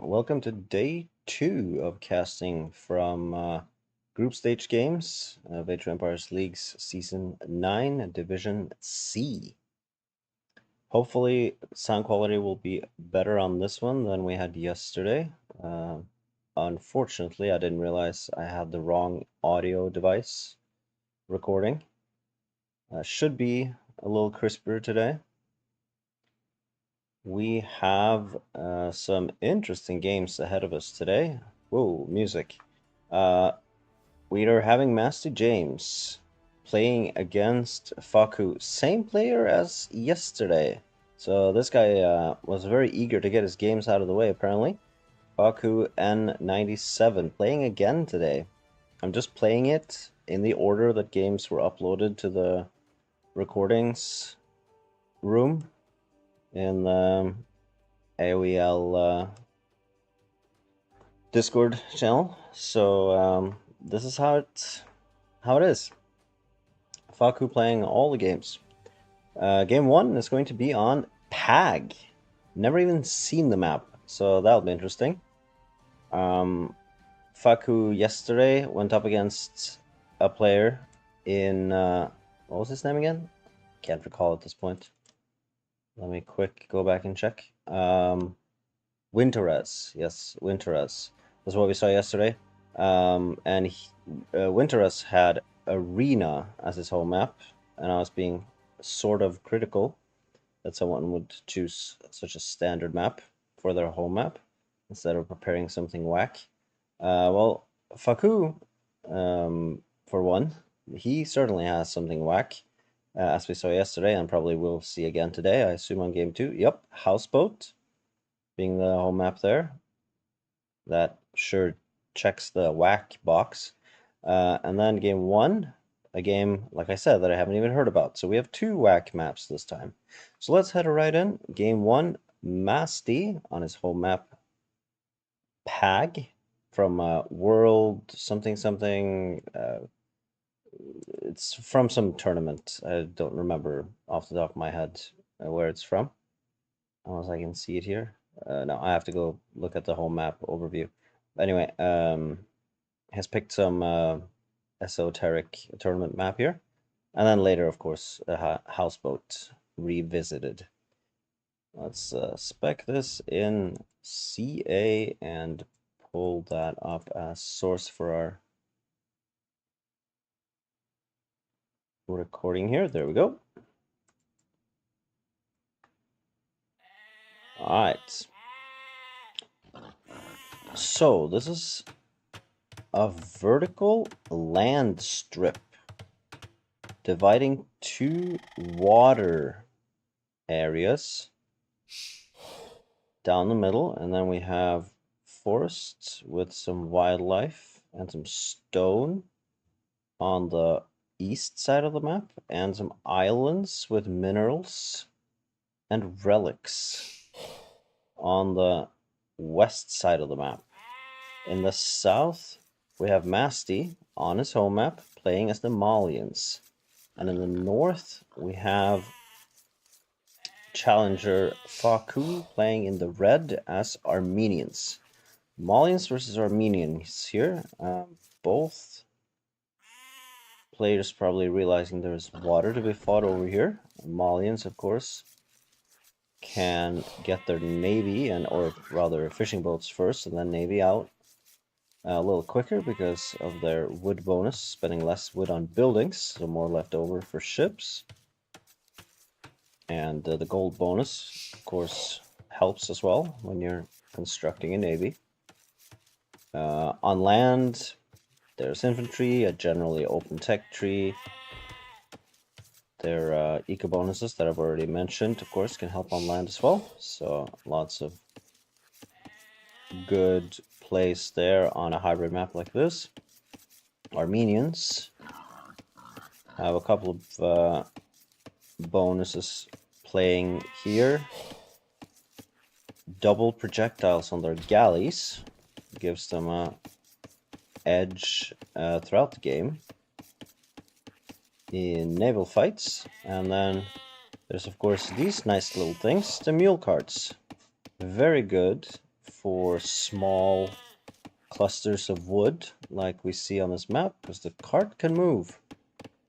welcome to day 2 of casting from Group Stage Games of Age of Empires League's Season 9, Division C. Hopefully, sound quality will be better on this one than we had yesterday. Unfortunately, I didn't realize I had the wrong audio device recording. Should be a little crisper today. We have some interesting games ahead of us today. Whoa, music. We are having Master James playing against Faku. Same player as yesterday. So this guy was very eager to get his games out of the way, apparently. Faku N97 playing again today. I'm just playing it in the order that games were uploaded to the recordings room in the AOEL Discord channel. So this is how it is. Faku playing all the games. Game 1 is going to be on Pag. Never even seen the map, so that'll be interesting. Faku yesterday went up against a player in what was his name again? Can't recall at this point. Let me quick go back and check. Winterez, yes, Winterez. That's what we saw yesterday. And Winterez had Arena as his home map, and I was being sort of critical that someone would choose such a standard map for their home map instead of preparing something whack. Well, Faku, for one, he certainly has something whack, as we saw yesterday and probably will see again today, I assume on game 2. Yep, Houseboat being the home map there. That sure checks the whack box. And then game 1, a game, like I said, that I haven't even heard about. So we have 2 whack maps this time. So let's head right in. Game 1, Masty on his home map, Pag from World something something. It's from some tournament. I don't remember off the top of my head where it's from. Unless I can see it here. No, I have to go look at the home map overview. Anyway, has picked some esoteric tournament map here. And then later, of course, Houseboat Revisited. Let's spec this in CA and pull that up as source for our recording here. There we go. All right. So this is a vertical land strip dividing 2 water areas down the middle, and then we have forests with some wildlife and some stone on the east side of the map, and some islands with minerals and relics on the west side of the map. In the south, we have Masty on his home map playing as the Malians. And in the north, we have challenger Faku playing in the red as Armenians. Malians versus Armenians here. Both players probably realizing there's water to be fought over here. Malians, of course, can get their navy or rather fishing boats first and then navy out a little quicker because of their wood bonus, spending less wood on buildings, so more left over for ships. And the gold bonus, of course, helps as well when you're constructing a navy. On land, there's infantry, a generally open tech tree. Their eco bonuses that I've already mentioned, of course, can help on land as well. So lots of good place there on a hybrid map like this. Armenians have a couple of bonuses playing here. Double projectiles on their galleys gives them a edge throughout the game in naval fights. And then there's of course these nice little things, the mule carts. Very good for small clusters of wood like we see on this map, because the cart can move.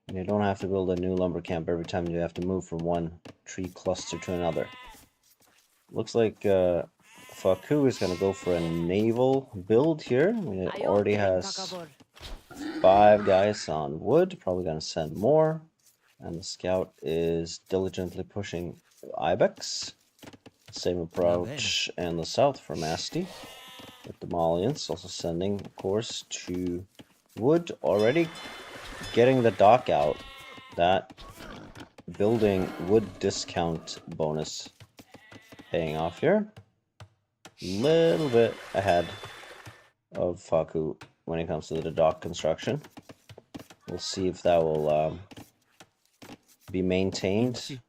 And you don't have to build a new lumber camp every time you have to move from one tree cluster to another. Looks like Faku is going to go for a naval build here. It already has 5 guys on wood, probably going to send more. And the scout is diligently pushing Ibex. Same approach in the south for Masty. With the Malians also sending, of course, to wood. Already getting the dock out. That building wood discount bonus paying off here. Little bit ahead of Faku when it comes to the dock construction. We'll see if that will be maintained,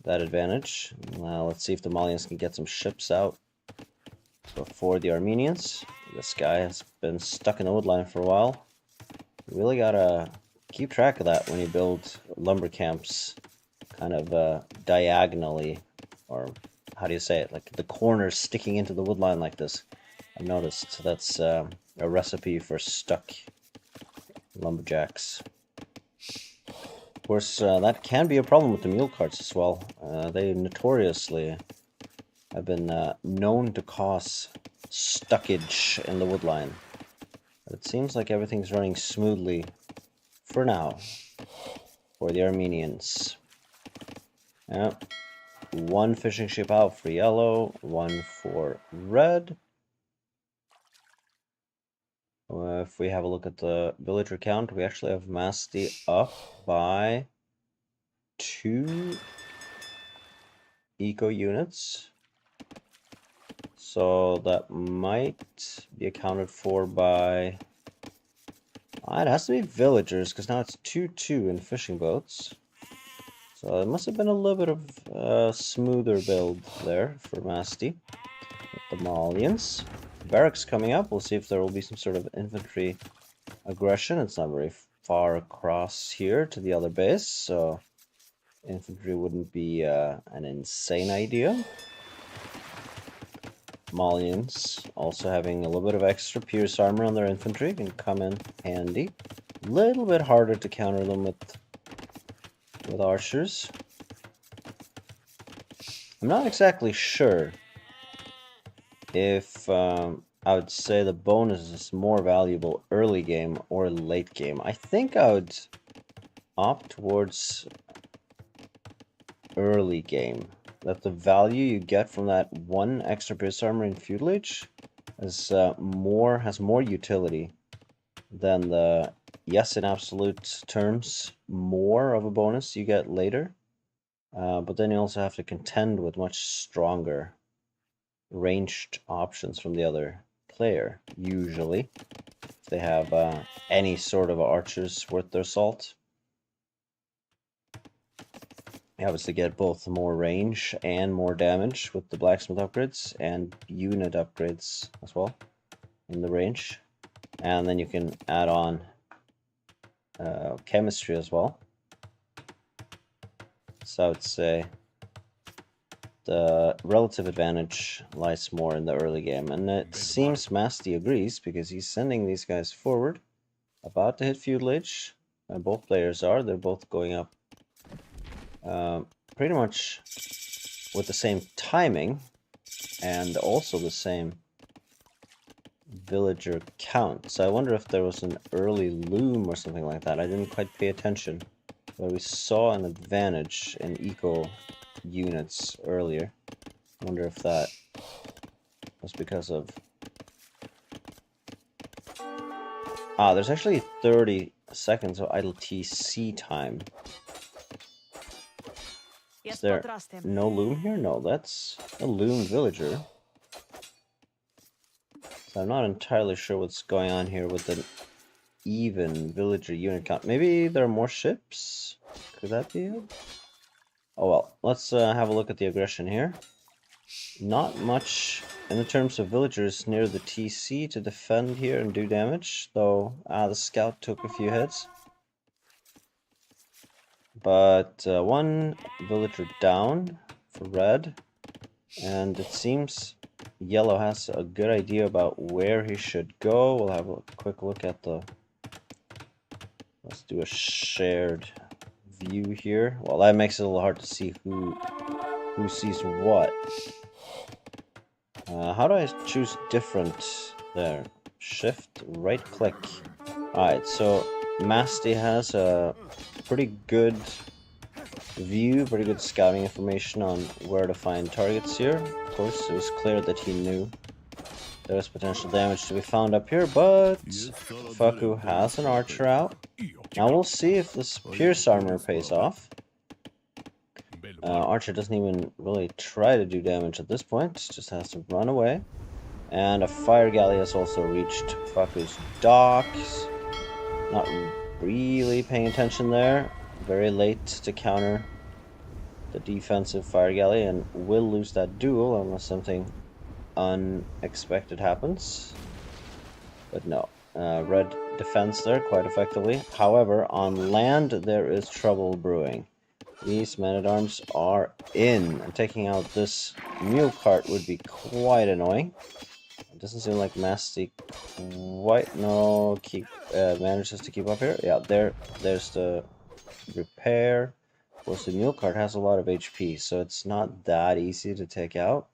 that advantage. Let's see if the Malians can get some ships out before the Armenians. This guy has been stuck in the wood line for a while. You really gotta keep track of that when you build lumber camps kind of diagonally, or how do you say it, like the corners sticking into the wood line like this. I've noticed that's a recipe for stuck lumberjacks. Of course, that can be a problem with the mule carts as well. They notoriously have been known to cause stuckage in the wood line. But it seems like everything's running smoothly for now for the Armenians. Yeah. 1 fishing ship out for yellow, 1 for red. If we have a look at the villager count, we actually have Masty up by 2 eco units. So that might be accounted for by... it has to be villagers, because now it's 2-2 in fishing boats. So it must have been a little bit of a smoother build there for Masty. With the Malians. Barracks coming up. We'll see if there will be some sort of infantry aggression. It's not very far across here to the other base, so infantry wouldn't be an insane idea. Malians also having a little bit of extra pierce armor on their infantry can come in handy. A little bit harder to counter them with archers. I'm not exactly sure if I would say the bonus is more valuable early game or late game. I think I would opt towards early game. That the value you get from that 1 extra pierce armor in Feudal Age is has more utility than the, yes, in absolute terms, more of a bonus you get later. But then you also have to contend with much stronger ranged options from the other player, usually, if they have any sort of archers worth their salt. You obviously get both more range and more damage with the blacksmith upgrades, and unit upgrades as well in the range. And then you can add on chemistry as well. So I would say the relative advantage lies more in the early game, and it seems Masty agrees, because he's sending these guys forward, about to hit Feudal Age. Both players are. They're both going up pretty much with the same timing, and also the same villager count. So I wonder if there was an early loom or something like that. I didn't quite pay attention, but we saw an advantage in eco units earlier. I wonder if that was because of... there's actually 30 seconds of idle TC time. Is there no loom here? No, that's a loom villager. So I'm not entirely sure what's going on here with an even villager unit count. Maybe there are more ships? Could that be it? Oh well, let's have a look at the aggression here. Not much in the terms of villagers near the TC to defend here and do damage, though the scout took a few hits. But 1 villager down for red. And it seems yellow has a good idea about where he should go. We'll have a quick look at the... Let's do a shared view here. Well, that makes it a little hard to see who sees what. How do I choose different there? Shift, right click. Alright, so Masty has a pretty good view, pretty good scouting information on where to find targets here. Of course, it was clear that he knew there was potential damage to be found up here, but Faku has an archer out. Now we'll see if this pierce armor pays off. Archer doesn't even really try to do damage at this point, just has to run away. And a fire galley has also reached Faku's docks. Not really paying attention there. Very late to counter the defensive fire galley, and will lose that duel unless something unexpected happens. But no. Red defends there quite effectively. However, on land there is trouble brewing. These men-at-arms are in, and taking out this mule cart would be quite annoying. It doesn't seem like Masty quite manages to keep up here. Yeah, there's the repair. Of course, the mule cart has a lot of HP, so it's not that easy to take out.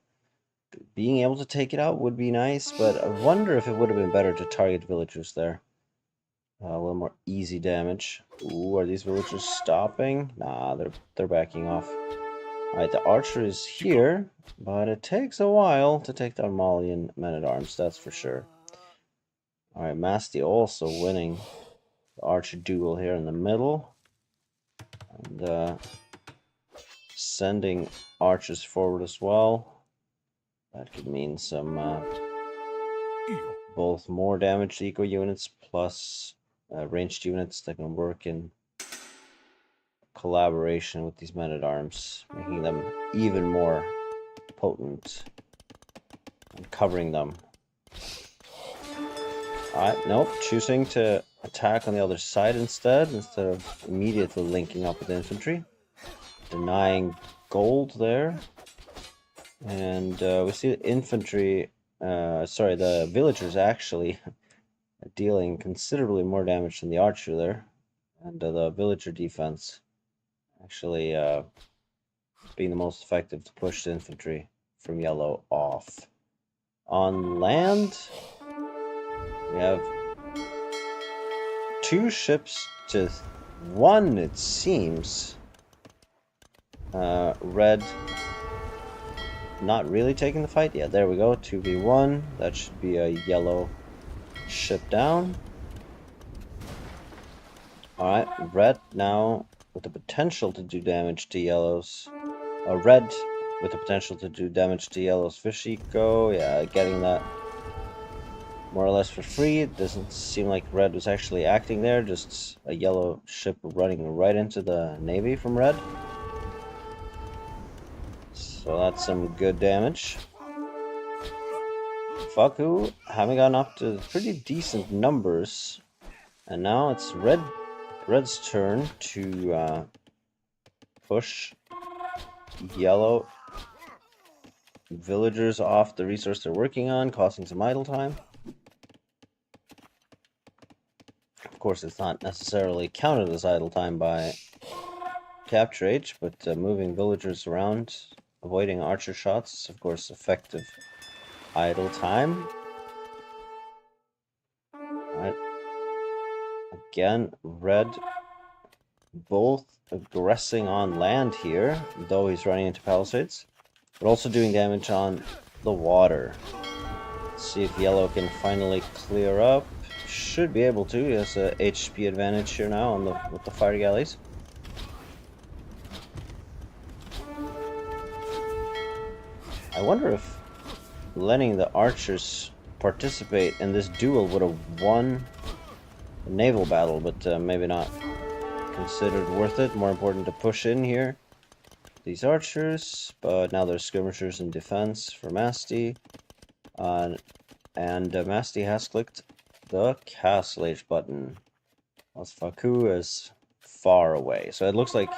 Being able to take it out would be nice, but I wonder if it would have been better to target villagers there. A little more easy damage. Ooh, are these villagers stopping? Nah, they're backing off. Alright, the archer is here, but it takes a while to take down Malian men-at-arms, that's for sure. Alright, Masty also winning the archer duel here in the middle. And sending archers forward as well. That could mean some both more damage to eco units plus ranged units that can work in collaboration with these men-at-arms, making them even more potent and covering them. Alright, nope, choosing to attack on the other side instead of immediately linking up with the infantry. Denying gold there. And we see the infantry, the villagers actually dealing considerably more damage than the archer there. And the villager defense actually being the most effective to push the infantry from yellow off. On land, we have 2 ships to 1, it seems. Red not really taking the fight. Yeah, there we go. 2v1. That should be a yellow ship down. Alright, red now with the potential to do damage to yellows. Red with the potential to do damage to yellow's fish eco. Yeah, getting that more or less for free. It doesn't seem like red was actually acting there. Just a yellow ship running right into the navy from red. So that's some good damage. Faku having gotten up to pretty decent numbers. And now it's red's turn to push yellow villagers off the resource they're working on, causing some idle time. Of course, it's not necessarily counted as idle time by capture age, but moving villagers around, avoiding archer shots is, of course, effective idle time. Right. Again, red both aggressing on land here, though he's running into palisades, but also doing damage on the water. Let's see if yellow can finally clear up. Should be able to. He has a HP advantage here now on with the fire galleys. I wonder if letting the archers participate in this duel would have won the naval battle, but maybe not considered worth it. More important to push in here these archers, but now there's skirmishers in defense for Masty. And Masty has clicked the Castle Age button, whilst Faku is far away. So it looks like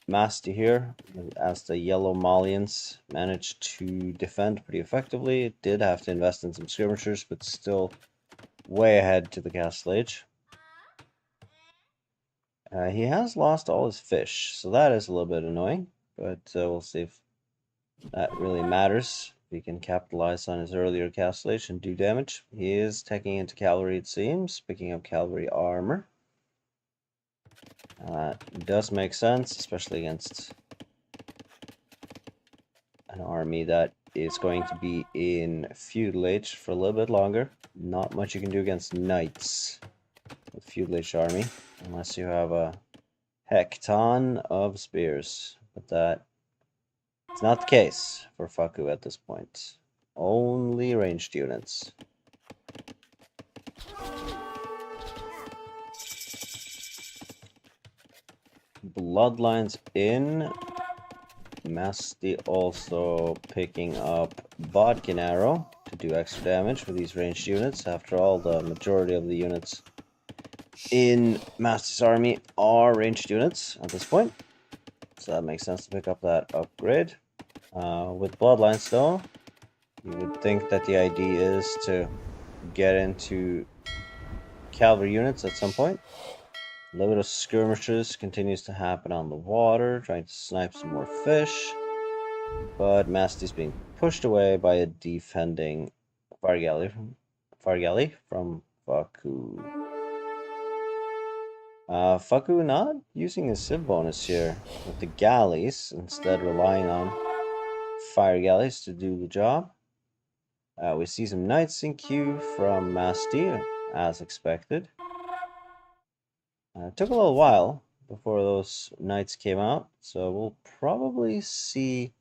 Masty here, as the yellow Malians managed to defend pretty effectively. It did have to invest in some skirmishers, but still way ahead to the castle age. He has lost all his fish, so that is a little bit annoying, but we'll see if that really matters. If he can capitalize on his earlier castle age and do damage. He is taking into cavalry, it seems, picking up cavalry armor. Does make sense, especially against an army that is going to be in feudal age for a little bit longer. Not much you can do against knights with feudal age army, unless you have a heck ton of spears. But that is not the case for Faku at this point. Only ranged units. Bloodlines in. Masty also picking up Bodkin Arrow to do extra damage for these ranged units. After all, the majority of the units in Masty's army are ranged units at this point. So that makes sense to pick up that upgrade. With Bloodlines though, you would think that the idea is to get into cavalry units at some point. A little bit of skirmishes continues to happen on the water, trying to snipe some more fish. But Masty's being pushed away by a defending fire galley from Faku. Faku not using his civ bonus here with the galleys, instead relying on fire galleys to do the job. We see some knights in queue from Masty, as expected. It took a little while before those knights came out, so we'll probably see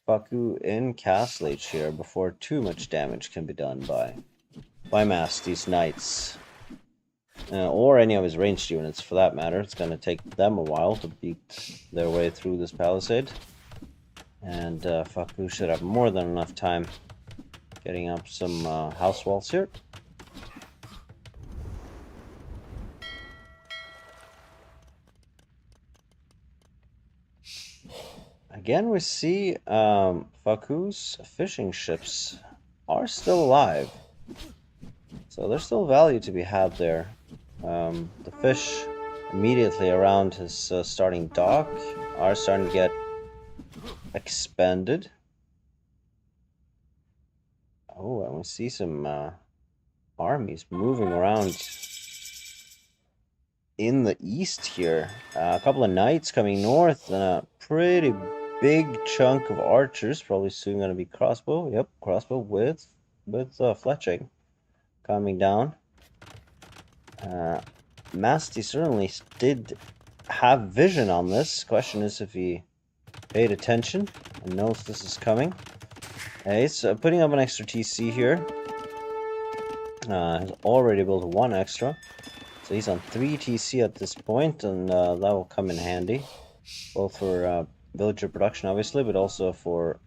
Faku in castle age here before too much damage can be done by Masty's knights. Or any of his ranged units for that matter. It's going to take them a while to beat their way through this palisade. And Faku should have more than enough time getting up some house walls here. Again, we see Faku's fishing ships are still alive. So there's still value to be had there. The fish immediately around his starting dock are starting to get expanded. Oh, and we see some armies moving around in the east here. A couple of knights coming north and a pretty big chunk of archers, probably soon going to be crossbow. Yep, crossbow with fletching coming down. Masty certainly did have vision on this. Question is if he paid attention and knows this is coming. He's putting up an extra TC here. He's already built one extra. So he's on 3 TC at this point, and that will come in handy. Both for villager production, obviously, but also for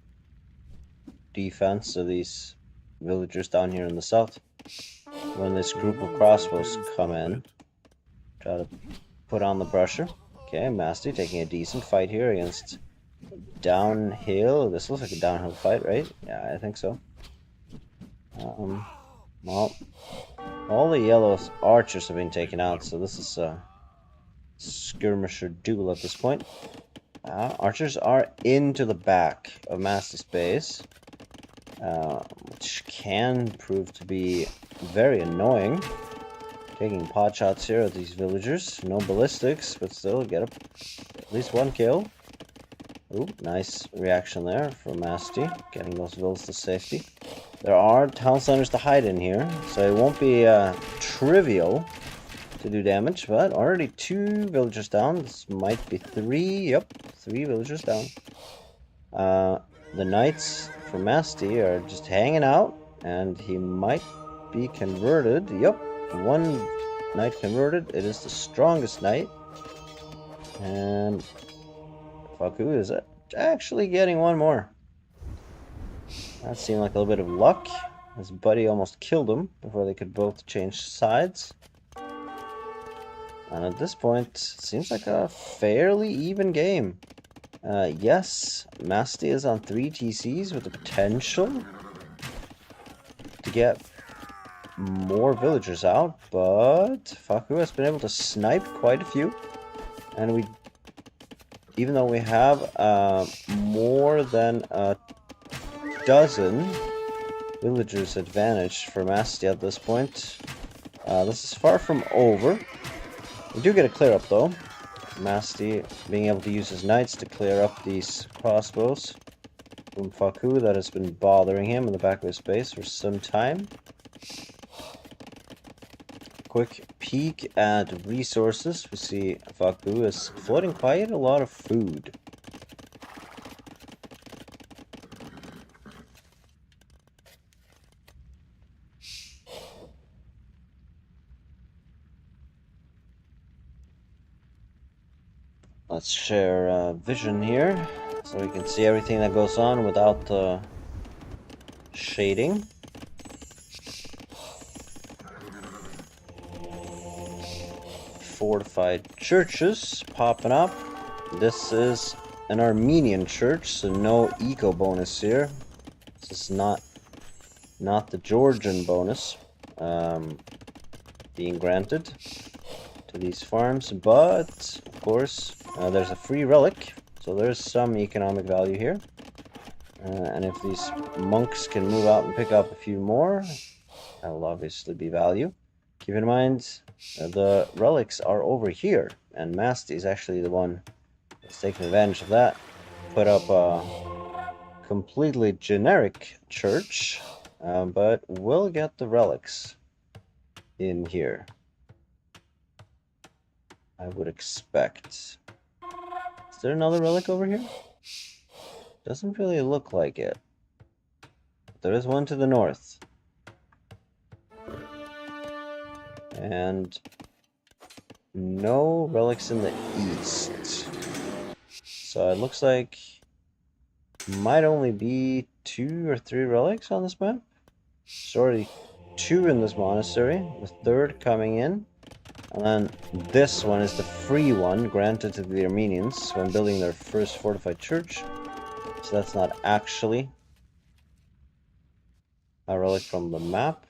defense of these villagers down here in the south. When this group of crossbows come in, try to put on the pressure. Okay, Masty taking a decent fight here against downhill. This looks like a downhill fight, right? Yeah, I think so. Well, all the yellow archers have been taken out, so this is a skirmisher duel at this point. Archers are into the back of Masty's base, which can prove to be very annoying. Taking pot shots here at these villagers. No ballistics, but still get at least one kill. Ooh, nice reaction there from Masty, getting those villas to safety. There are town centers to hide in here, so it won't be trivial to do damage, but already 2 villagers down. This might be 3, yep, 3 villagers down. The knights from Masty are just hanging out, and he might be converted. Yep, 1 knight converted. It is the strongest knight. And Faku is actually getting 1 more. That seemed like a little bit of luck. His buddy almost killed him before they could both change sides. And at this point, it seems like a fairly even game. Yes, Masty is on 3 TCs with the potential to get more villagers out, but Faku has been able to snipe quite a few. And even though we have more than a dozen villagers advantage for Masty at this point, this is far from over. We do get a clear up though. Masty being able to use his knights to clear up these crossbows from Faku that has been bothering him in the back of his base for some time. Quick peek at resources. We see Faku is floating quite a lot of food. Let's share vision here so we can see everything that goes on without shading. Fortified churches popping up. This is an Armenian church, so no eco bonus here. This is not the Georgian bonus being granted to these farms, but of course there's a free relic, so there's some economic value here. And if these monks can move out and pick up a few more, that will obviously be value. Keep in mind, the relics are over here, and Masty is actually the one that's taking advantage of that. Put up a completely generic church, but we'll get the relics in here, I would expect. Is there another relic over here? Doesn't really look like it. There is one to the north. And no relics in the east. So it looks like might only be 2 or 3 relics on this map. There's already 2 in this monastery, the 3rd coming in. And then this one is the free one granted to the Armenians when building their first fortified church. So that's not actually a relic from the map.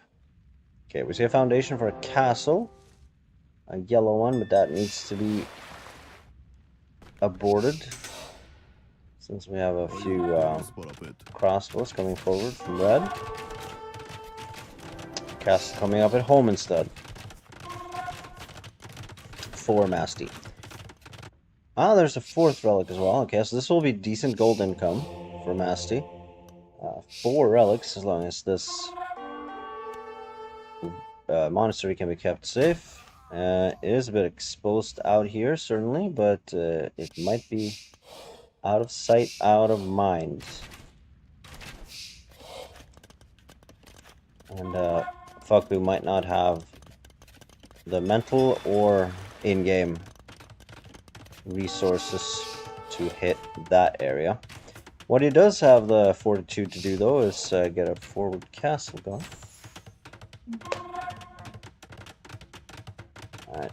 Okay, we see a foundation for a castle. A yellow one, but that needs to be aborted. Since we have a few crossbows coming forward from red. Castle coming up at home instead. For Masty. Ah, there's a 4th relic as well. Okay, so this will be decent gold income for Masty. 4 relics, as long as this monastery can be kept safe. It is a bit exposed out here, certainly, but it might be out of sight, out of mind. And Faku might not have the mental or in-game resources to hit that area. What he does have the fortitude to do, though, is get a forward castle going. Alright,